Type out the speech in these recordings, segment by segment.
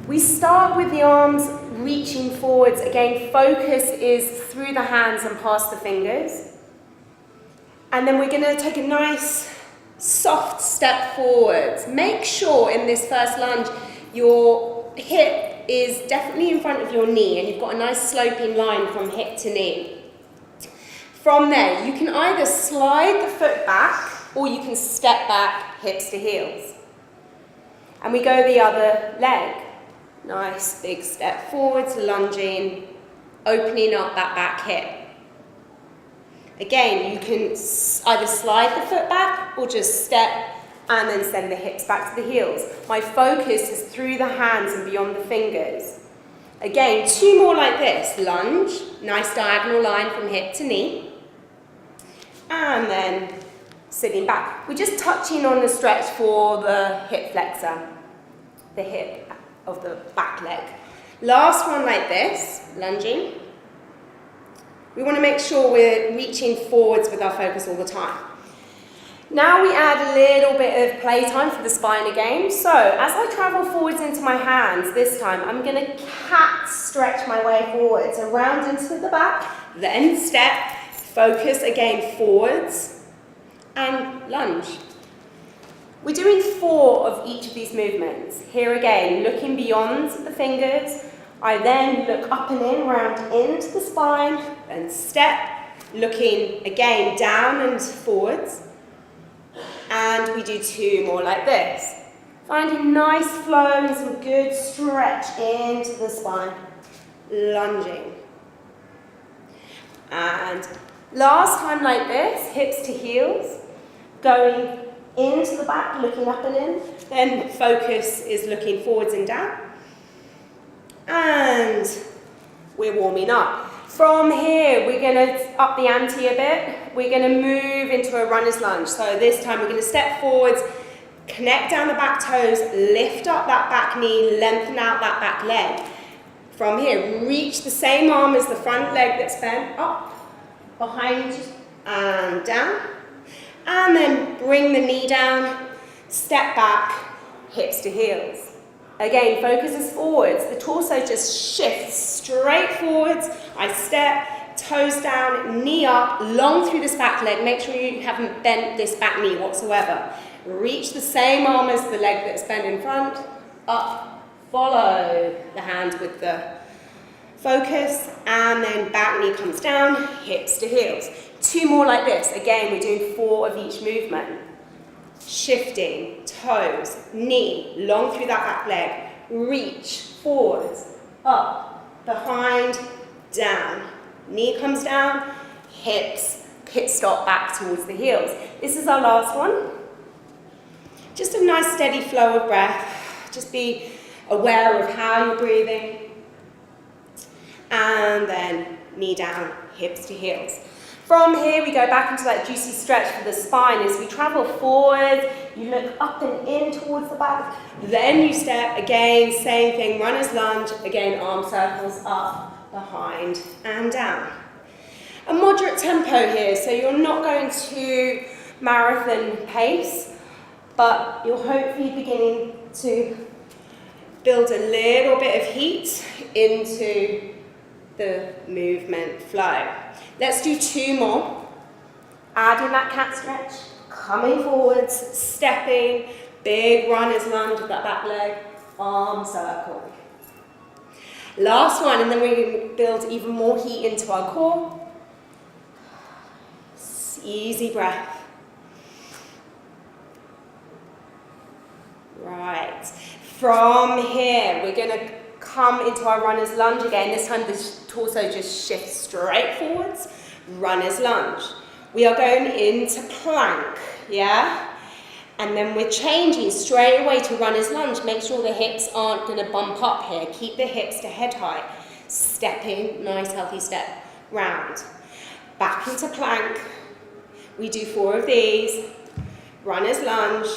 We start with the arms reaching forwards. Again, focus is through the hands and past the fingers. And then we're going to take a nice soft step forwards. Make sure in this first lunge your hip is definitely in front of your knee and you've got a nice sloping line from hip to knee. From there, you can either slide the foot back or you can step back, hips to heels. And we go the other leg. Nice big step forwards, lunging, opening up that back hip. Again, you can either slide the foot back or just step and then send the hips back to the heels. My focus is through the hands and beyond the fingers. Again, 2 more like this. Lunge, nice diagonal line from hip to knee. And then sitting back. We're just touching on the stretch for the hip flexor, the hip of the back leg. Last one like this, lunging. We want to make sure we're reaching forwards with our focus all the time. Now we add a little bit of playtime for the spine again. So as I travel forwards into my hands, this time I'm going to cat stretch my way forwards, around into the back, then step, focus again forwards, and lunge. We're doing 4 of each of these movements. Here again, looking beyond the fingers. I then look up and in, round into the spine, and step, looking again down and forwards. And we do 2 more like this. Finding nice flow and some good stretch into the spine. Lunging. And last time like this, hips to heels, going into the back, looking up and in. Then focus is looking forwards and down. And we're warming up. From here, we're going to up the ante a bit. We're going to move into a runner's lunge. So this time we're going to step forwards, connect down the back toes, lift up that back knee, lengthen out that back leg. From here, reach the same arm as the front leg that's bent, up, behind and down. And then bring the knee down, step back, hips to heels. Again, focus is forwards. The torso just shifts straight forwards. I step, toes down, knee up, long through this back leg. Make sure you haven't bent this back knee whatsoever. Reach the same arm as the leg that's bent in front, up, follow the hand with the focus, and then back knee comes down, hips to heels. 2 more like this. Again, we're doing 4 of each movement. Shifting, toes, knee, long through that back leg, reach, forwards, up, behind, down. Knee comes down, hips, pit stop back towards the heels. This is our last one. Just a nice steady flow of breath. Just be aware of how you're breathing. And then knee down, hips to heels. From here, we go back into that juicy stretch for the spine. As we travel forward, you look up and in towards the back. Then you step, again, same thing, runner's lunge. Again, arm circles up, behind, and down. A moderate tempo here, so you're not going to marathon pace, but you're hopefully beginning to build a little bit of heat into the movement flow. Let's do 2 more. Adding that cat stretch, coming forwards, stepping, big runner's lunge with that back leg, arm circle. Last one, and then we build even more heat into our core. Easy breath. Right. From here, we're going to come into our runner's lunge again. This time the torso just shifts straight forwards. Runner's lunge. We are going into plank, yeah? And then we're changing straight away to runner's lunge. Make sure the hips aren't going to bump up here. Keep the hips to head height. Stepping, nice healthy step, round. Back into plank. We do 4 of these. Runner's lunge.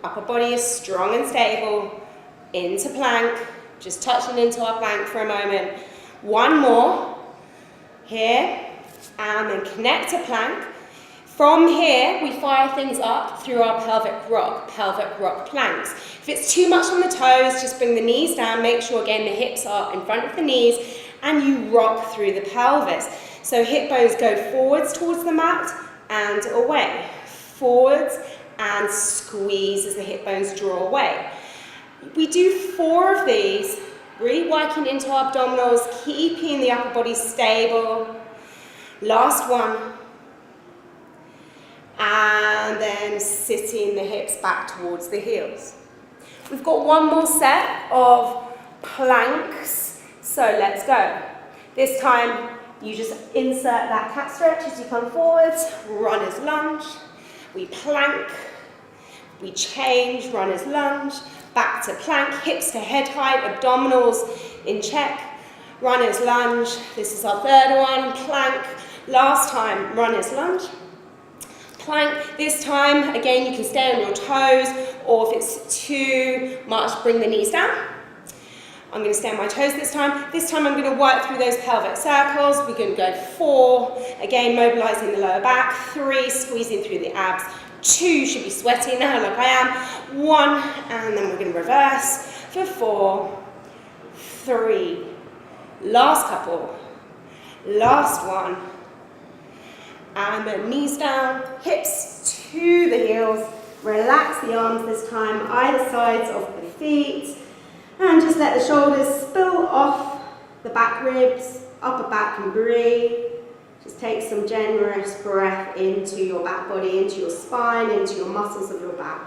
Upper body is strong and stable. Into plank. Just touching into our plank for a moment. 1 more. Here. And then connect to plank. From here, we fire things up through our pelvic rock planks. If it's too much on the toes, just bring the knees down, make sure again the hips are in front of the knees, and you rock through the pelvis. So hip bones go forwards towards the mat and away. Forwards and squeeze as the hip bones draw away. We do 4 of these, really working into our abdominals, keeping the upper body stable. Last one. And then sitting the hips back towards the heels. We've got one more set of planks, so let's go. This time, you just insert that cat stretch as you come forwards, runner's lunge, we plank, we change, runner's lunge, back to plank, hips to head height, abdominals in check, runner's lunge, this is our 3rd one, plank, last time, runner's lunge, plank. This time, again, you can stay on your toes, or if it's too much, bring the knees down. I'm going to stay on my toes this time. This time I'm going to work through those pelvic circles. We're going to go 4, again, mobilizing the lower back, 3, squeezing through the abs, 2, should be sweating now like I am, 1, and then we're going to reverse for 4, 3, last couple, last one, and then knees down, hips to the heels, relax the arms this time, either sides of the feet, and just let the shoulders spill off the back ribs, upper back, and breathe. Just take some generous breath into your back body, into your spine, into your muscles of your back.